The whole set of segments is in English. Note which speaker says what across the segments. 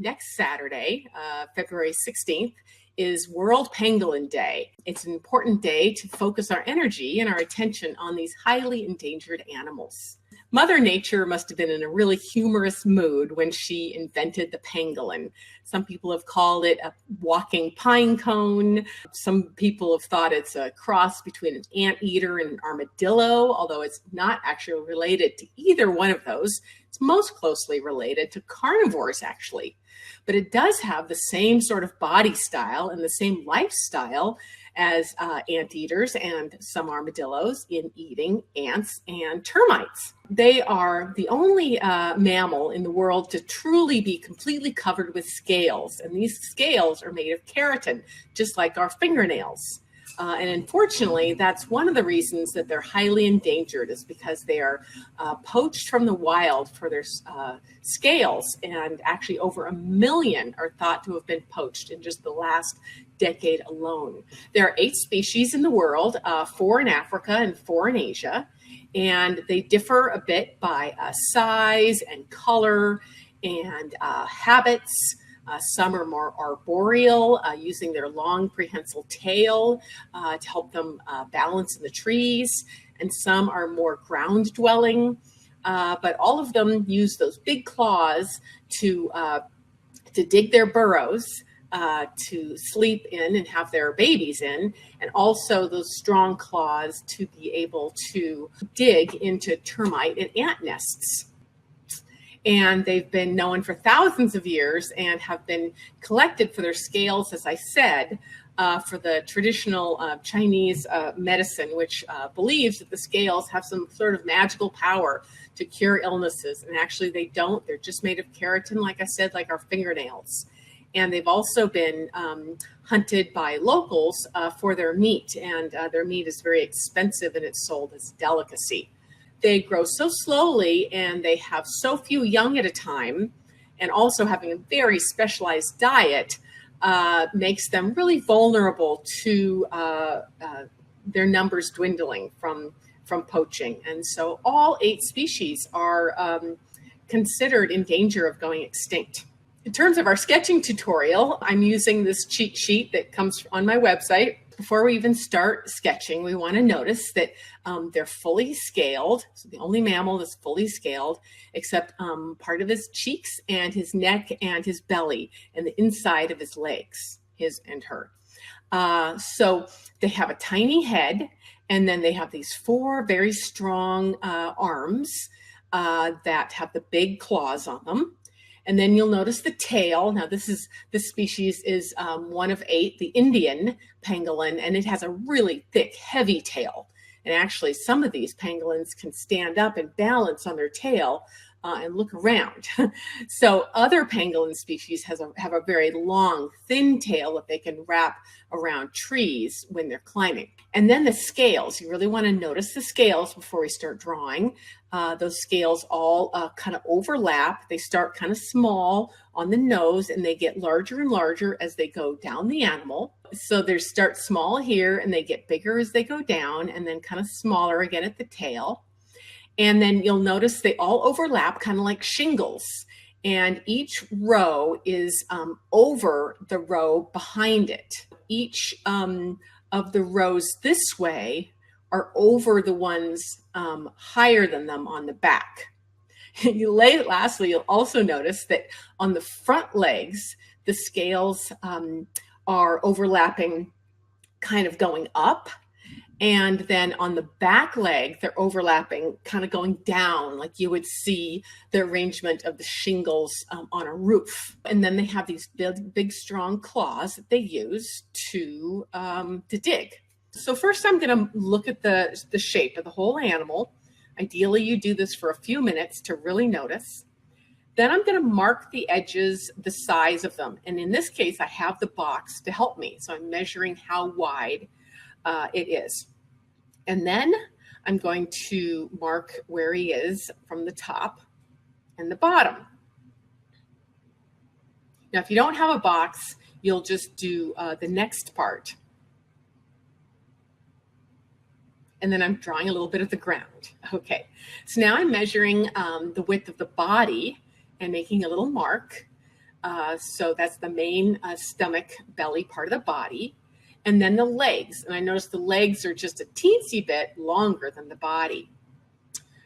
Speaker 1: next Saturday, February 16th, is World Pangolin Day. It's an important day to focus our energy and our attention on these highly endangered animals. Mother Nature must have been in a really humorous mood when she invented the pangolin. Some people have called it a walking pine cone. Some people have thought it's a cross between an anteater and an armadillo, although it's not actually related to either one of those. It's most closely related to carnivores, actually. But it does have the same sort of body style and the same lifestyle as anteaters and some armadillos in eating ants and termites. They are the only mammal in the world to truly be completely covered with scales. And these scales are made of keratin, just like our fingernails. And unfortunately, that's one of the reasons that they're highly endangered, is because they are poached from the wild for their scales. And actually over 1 million are thought to have been poached in just the last decade alone. There are 8 species in the world, 4 in Africa and 4 in Asia. And they differ a bit by size and color and habits. Some are more arboreal, using their long prehensile tail to help them balance in the trees. And some are more ground dwelling, but all of them use those big claws to dig their burrows, to sleep in and have their babies in, and also those strong claws to be able to dig into termite and ant nests. And they've been known for thousands of years and have been collected for their scales, as I said, for the traditional Chinese medicine, which believes that the scales have some sort of magical power to cure illnesses. And actually they don't. They're just made of keratin, like I said, like our fingernails. And they've also been hunted by locals for their meat. And their meat is very expensive and it's sold as a delicacy. They grow so slowly and they have so few young at a time, and also having a very specialized diet makes them really vulnerable to their numbers dwindling from poaching. And so all 8 species are considered in danger of going extinct. In terms of our sketching tutorial, I'm using this cheat sheet that comes on my website. Before we even start sketching, we want to notice that they're fully scaled. So the only mammal that's fully scaled, except part of his cheeks and his neck and his belly and the inside of his legs, his and her. So they have a tiny head, and then they have these 4 very strong arms that have the big claws on them. And then you'll notice the tail. Now this species is one of 8, the Indian pangolin, and it has a really thick, heavy tail. And actually some of these pangolins can stand up and balance on their tail and look around. So other pangolin species have a very long, thin tail that they can wrap around trees when they're climbing. And then the scales, you really want to notice the scales before we start drawing. Those scales all kind of overlap. They start kind of small on the nose and they get larger and larger as they go down the animal. So they start small here and they get bigger as they go down, and then kind of smaller again at the tail. And then you'll notice they all overlap kind of like shingles. And each row is over the row behind it. Each of the rows this way are over the ones higher than them on the back. Lastly, you'll also notice that on the front legs, the scales are overlapping, kind of going up. And then on the back leg, they're overlapping, kind of going down, like you would see the arrangement of the shingles on a roof. And then they have these big, strong claws that they use to dig. So first I'm going to look at the shape of the whole animal. Ideally, you do this for a few minutes to really notice. Then I'm going to mark the edges, the size of them. And in this case, I have the box to help me. So I'm measuring how wide it is. And then I'm going to mark where he is from the top and the bottom. Now, if you don't have a box, you'll just do the next part. And then I'm drawing a little bit of the ground. Okay, so now I'm measuring the width of the body and making a little mark. So that's the main stomach belly part of the body. And then the legs. And I noticed the legs are just a teensy bit longer than the body.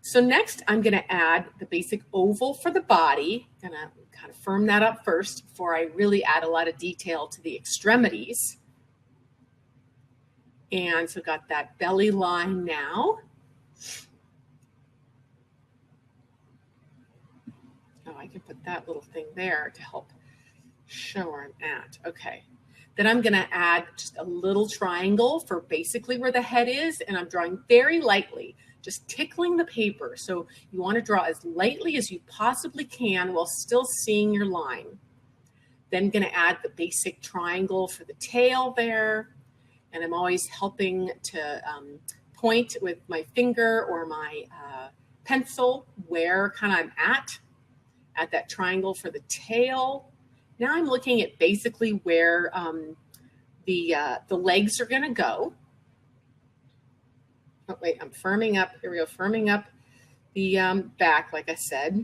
Speaker 1: So next I'm going to add the basic oval for the body. I'm going to kind of firm that up first before I really add a lot of detail to the extremities. And so got that belly line now. Oh, I can put that little thing there to help show where I'm at. Okay. Then I'm going to add just a little triangle for basically where the head is, and I'm drawing very lightly, just tickling the paper. So you want to draw as lightly as you possibly can while still seeing your line. Then going to add the basic triangle for the tail there, and I'm always helping to point with my finger or my pencil where kind of I'm at that triangle for the tail. Now I'm looking at basically where the legs are going to go. Oh, wait, I'm firming up. Here we go, firming up the back, like I said.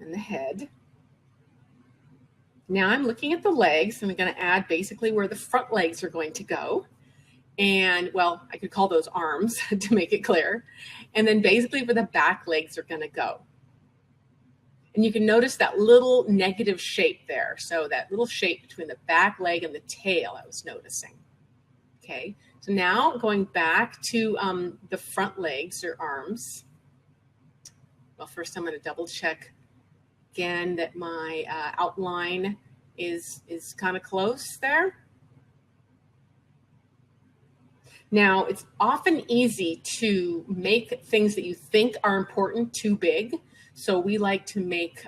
Speaker 1: And the head. Now I'm looking at the legs, and I'm going to add basically where the front legs are going to go. And, well, I could call those arms to make it clear. And then basically where the back legs are going to go. And you can notice that little negative shape there. So that little shape between the back leg and the tail I was noticing. Okay, so now going back to the front legs or arms. Well, first I'm going to double check again that my outline is kind of close there. Now, it's often easy to make things that you think are important too big. So we like to make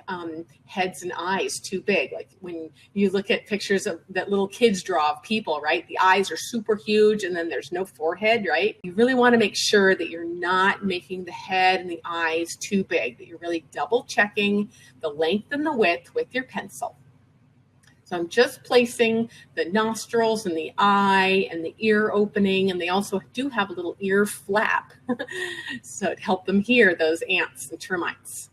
Speaker 1: heads and eyes too big. Like when you look at pictures of that little kids draw of people, right? The eyes are super huge and then there's no forehead, right? You really want to make sure that you're not making the head and the eyes too big, that you're really double checking the length and the width with your pencil. So I'm just placing the nostrils and the eye and the ear opening, and they also do have a little ear flap. So it helped them hear those ants and termites.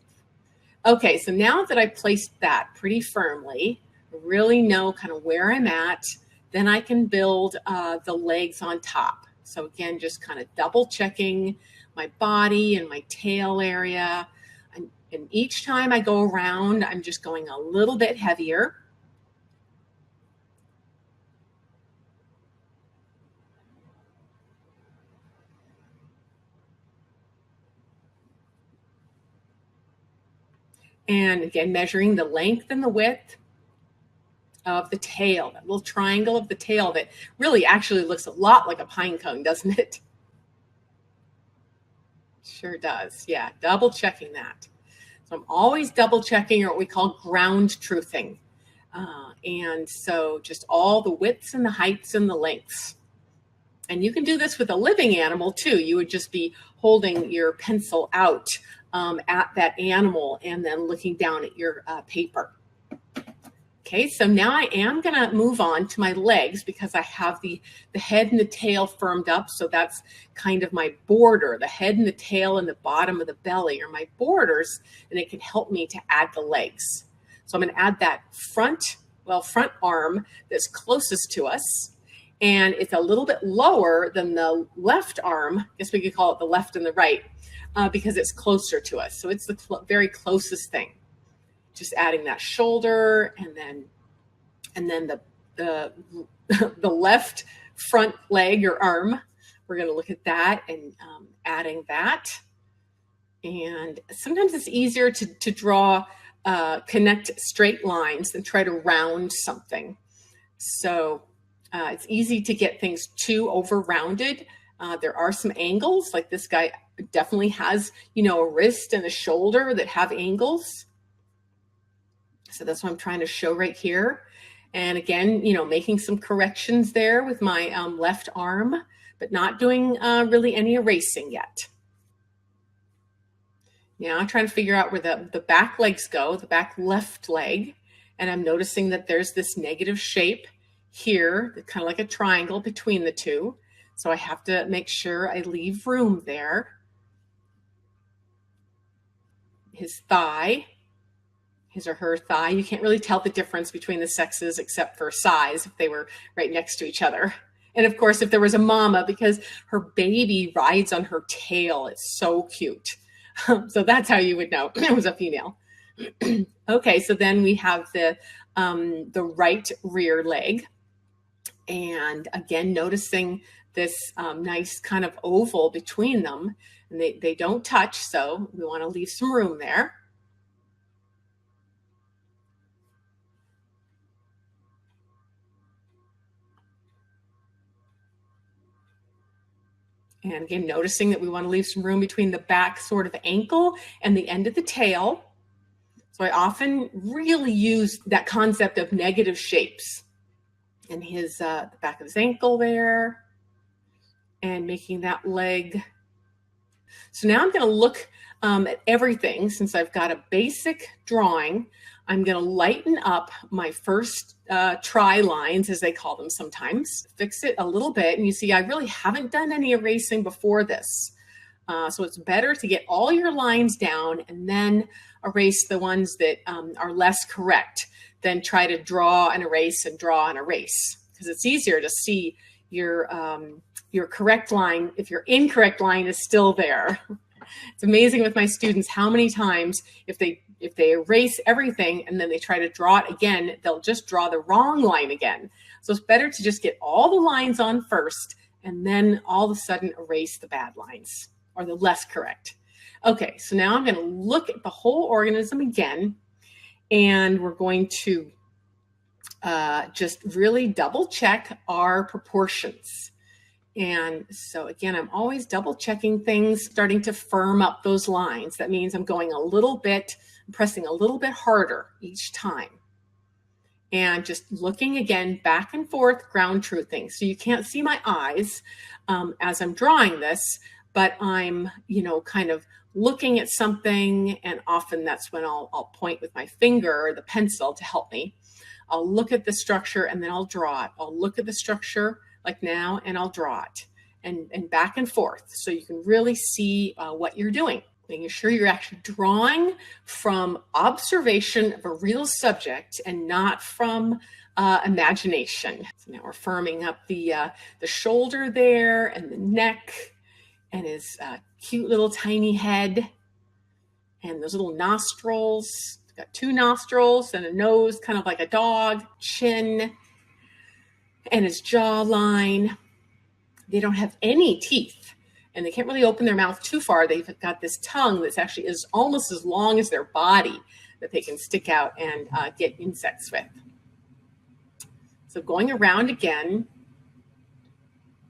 Speaker 1: Okay, so now that I placed that pretty firmly, I really know kind of where I'm at, then I can build the legs on top. So again, just kind of double checking my body and my tail area. And each time I go around, I'm just going a little bit heavier. And again, measuring the length and the width of the tail, that little triangle of the tail that really actually looks a lot like a pine cone, doesn't it? Sure does. Yeah, double checking that. So I'm always double checking, or what we call ground truthing. And so just all the widths and the heights and the lengths. And you can do this with a living animal too. You would just be holding your pencil out at that animal and then looking down at your paper. Okay, so now I am going to move on to my legs because I have the head and the tail firmed up. So that's kind of my border. The head and the tail and the bottom of the belly are my borders, and it can help me to add the legs. So I'm going to add that front arm that's closest to us. And it's a little bit lower than the left arm. I guess we could call it the left and the right because it's closer to us. So it's the very closest thing. Just adding that shoulder and then the left front leg or arm. We're going to look at that and adding that. And sometimes it's easier to draw, connect straight lines than try to round something. So it's easy to get things too over rounded. There are some angles, like this guy definitely has, a wrist and a shoulder that have angles. So that's what I'm trying to show right here. And again, making some corrections there with my left arm, but not doing really any erasing yet. Now I'm trying to figure out where the back legs go, the back left leg. And I'm noticing that there's this negative shape here, kind of like a triangle between the two. So I have to make sure I leave room there. his thigh, his or her thigh. You can't really tell the difference between the sexes except for size if they were right next to each other. And of course, if there was a mama, because her baby rides on her tail, it's so cute. So that's how you would know it was a female. Okay, so then we have the right rear leg. And again, noticing this nice kind of oval between them. And they don't touch, so we want to leave some room there. And again, noticing that we want to leave some room between the back sort of ankle and the end of the tail. So I often really use that concept of negative shapes. And his the back of his ankle there, and making that leg. So now I'm going to look at everything. Since I've got a basic drawing, I'm going to lighten up my first try lines, as they call them sometimes. Fix it a little bit. And you see, I really haven't done any erasing before this. So it's better to get all your lines down and then erase the ones that are less correct than try to draw and erase and draw and erase. Because it's easier to see your correct line if your incorrect line is still there. It's amazing with my students how many times if they erase everything and then they try to draw it again, they'll just draw the wrong line again. So it's better to just get all the lines on first and then all of a sudden erase the bad lines or the less correct. Okay, so now I'm going to look at the whole organism again, and we're going to just really double check our proportions. And so again, I'm always double checking things, starting to firm up those lines. That means I'm going a little bit, pressing a little bit harder each time. And just looking again, back and forth, ground truthing. So you can't see my eyes as I'm drawing this, but I'm, kind of looking at something. And often that's when I'll point with my finger or the pencil to help me. I'll look at the structure and then I'll draw it. I'll look at the structure like now and I'll draw it and back and forth. So you can really see what you're doing. Making sure you're actually drawing from observation of a real subject and not from imagination. So now we're firming up the shoulder there and the neck and his cute little tiny head and those little nostrils. Got two nostrils and a nose, kind of like a dog, chin, and his jawline. They don't have any teeth, and they can't really open their mouth too far. They've got this tongue that's actually is almost as long as their body that they can stick out and get insects with. So going around again,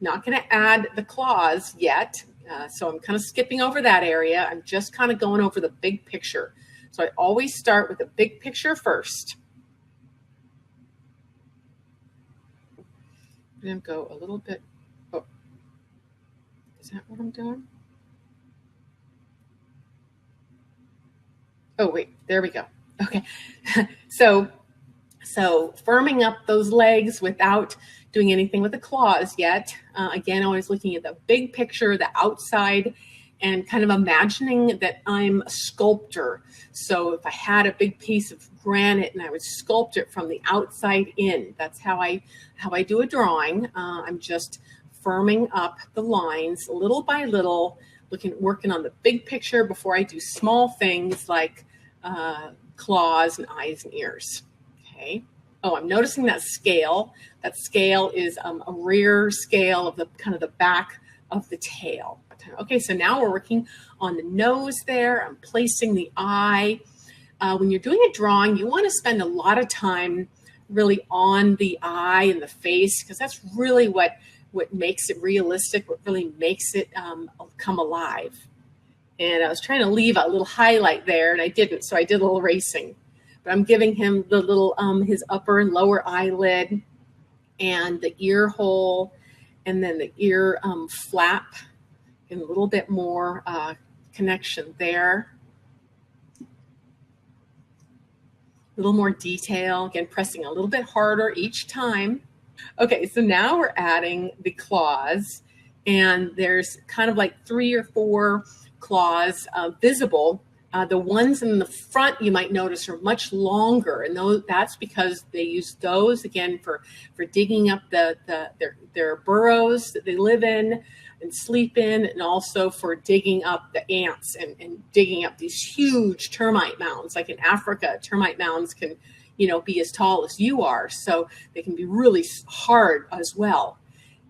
Speaker 1: not going to add the claws yet. So I'm kind of skipping over that area. I'm just kind of going over the big picture. So I always start with the big picture first. I'm going to go a little bit. Oh, is that what I'm doing? Oh, wait, there we go. Okay. So firming up those legs without doing anything with the claws yet. Again, always looking at the big picture, the outside, and kind of imagining that I'm a sculptor. So if I had a big piece of granite and I would sculpt it from the outside in, that's how I do a drawing. I'm just firming up the lines little by little, working on the big picture before I do small things like claws and eyes and ears. Okay. Oh, I'm noticing that scale. That scale is a rear scale of the kind of the back of the tail. Okay, so now we're working on the nose there. I'm placing the eye. When you're doing a drawing, you want to spend a lot of time really on the eye and the face, because that's really what makes it realistic, what really makes it come alive. And I was trying to leave a little highlight there, and I didn't, so I did a little erasing. But I'm giving him the little, his upper and lower eyelid and the ear hole, and then the ear flap, and a little bit more connection there. A little more detail, again, pressing a little bit harder each time. Okay, so now we're adding the claws, and there's kind of like 3 or 4 claws visible The ones in the front you might notice are much longer, and that's because they use those again for digging up their burrows that they live in and sleep in, and also for digging up the ants and digging up these huge termite mounds. Like in Africa, termite mounds can, be as tall as you are, so they can be really hard as well.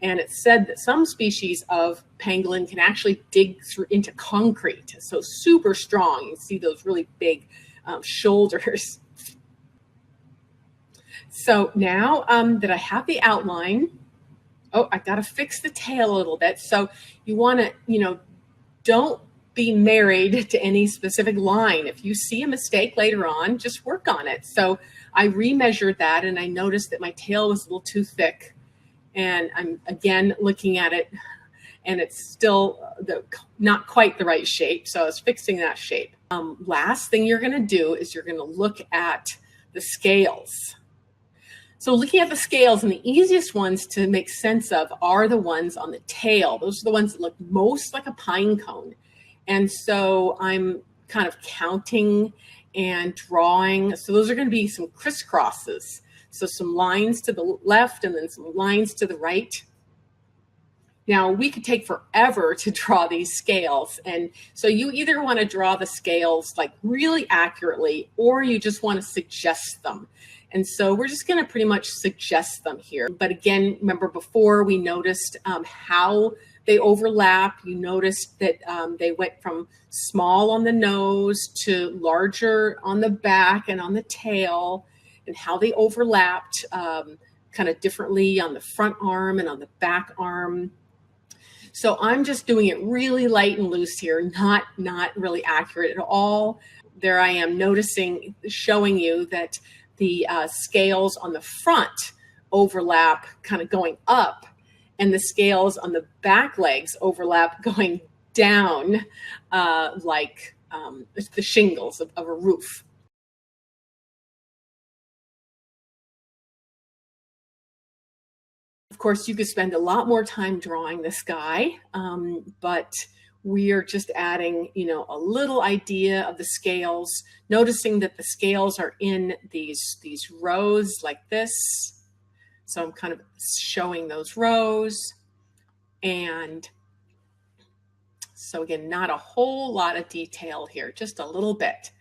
Speaker 1: And it's said that some species of pangolin can actually dig through into concrete. So super strong. You see those really big shoulders. So now that I have the outline, I got to fix the tail a little bit. So you want to, don't be married to any specific line. If you see a mistake later on, just work on it. So I remeasured that, and I noticed that my tail was a little too thick. And I'm again looking at it, and it's still not quite the right shape. So I was fixing that shape. Last thing you're going to do is you're going to look at the scales. So looking at the scales, and the easiest ones to make sense of are the ones on the tail. Those are the ones that look most like a pine cone. And so I'm kind of counting and drawing. So those are going to be some crisscrosses. So some lines to the left and then some lines to the right. Now, we could take forever to draw these scales. And so you either want to draw the scales like really accurately, or you just want to suggest them. And so we're just going to pretty much suggest them here. But again, remember before we noticed how they overlap. You noticed that they went from small on the nose to larger on the back and on the tail, and how they overlapped kind of differently on the front arm and on the back arm. So I'm just doing it really light and loose here, not really accurate at all. There I am showing you that the scales on the front overlap kind of going up, and the scales on the back legs overlap going down like the shingles of a roof. Of course, you could spend a lot more time drawing this guy, but we are just adding, a little idea of the scales, noticing that the scales are in these rows like this. So I'm kind of showing those rows. And so again, not a whole lot of detail here, just a little bit.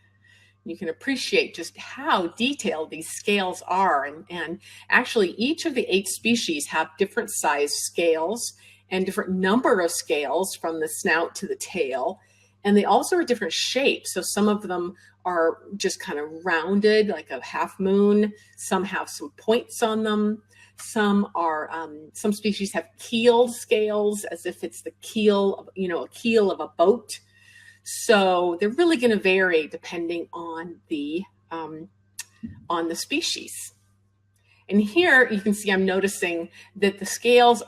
Speaker 1: You can appreciate just how detailed these scales are. And actually, each of the 8 species have different size scales and different number of scales from the snout to the tail. And they also are different shapes. So some of them are just kind of rounded like a half moon. Some have some points on them. Some species have keeled scales, as if it's the keel of, a keel of a boat. So they're really going to vary depending on the species. And here you can see I'm noticing that the scales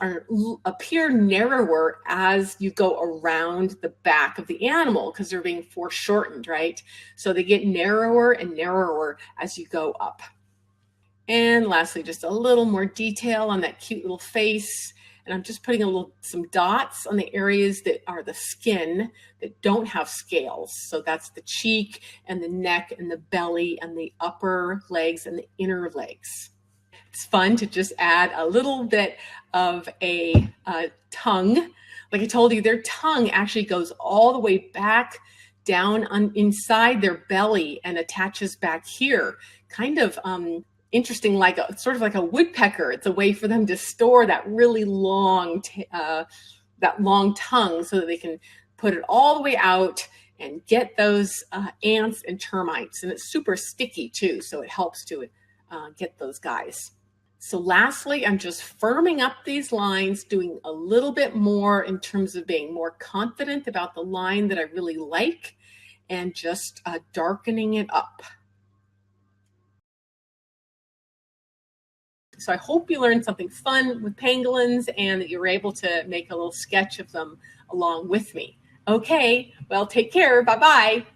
Speaker 1: appear narrower as you go around the back of the animal, because they're being foreshortened, right? So they get narrower and narrower as you go up. And lastly, just a little more detail on that cute little face. And I'm just putting some dots on the areas that are the skin that don't have scales. So that's the cheek and the neck and the belly and the upper legs and the inner legs. It's fun to just add a little bit of a tongue. Like I told you, their tongue actually goes all the way back down inside their belly and attaches back here. Kind of interesting, sort of like a woodpecker. It's a way for them to store that really long, tongue, so that they can put it all the way out and get those ants and termites. And it's super sticky too, so it helps to get those guys. So lastly, I'm just firming up these lines, doing a little bit more in terms of being more confident about the line that I really like, and just darkening it up. So I hope you learned something fun with pangolins, and that you were able to make a little sketch of them along with me. Okay, well, take care. Bye-bye.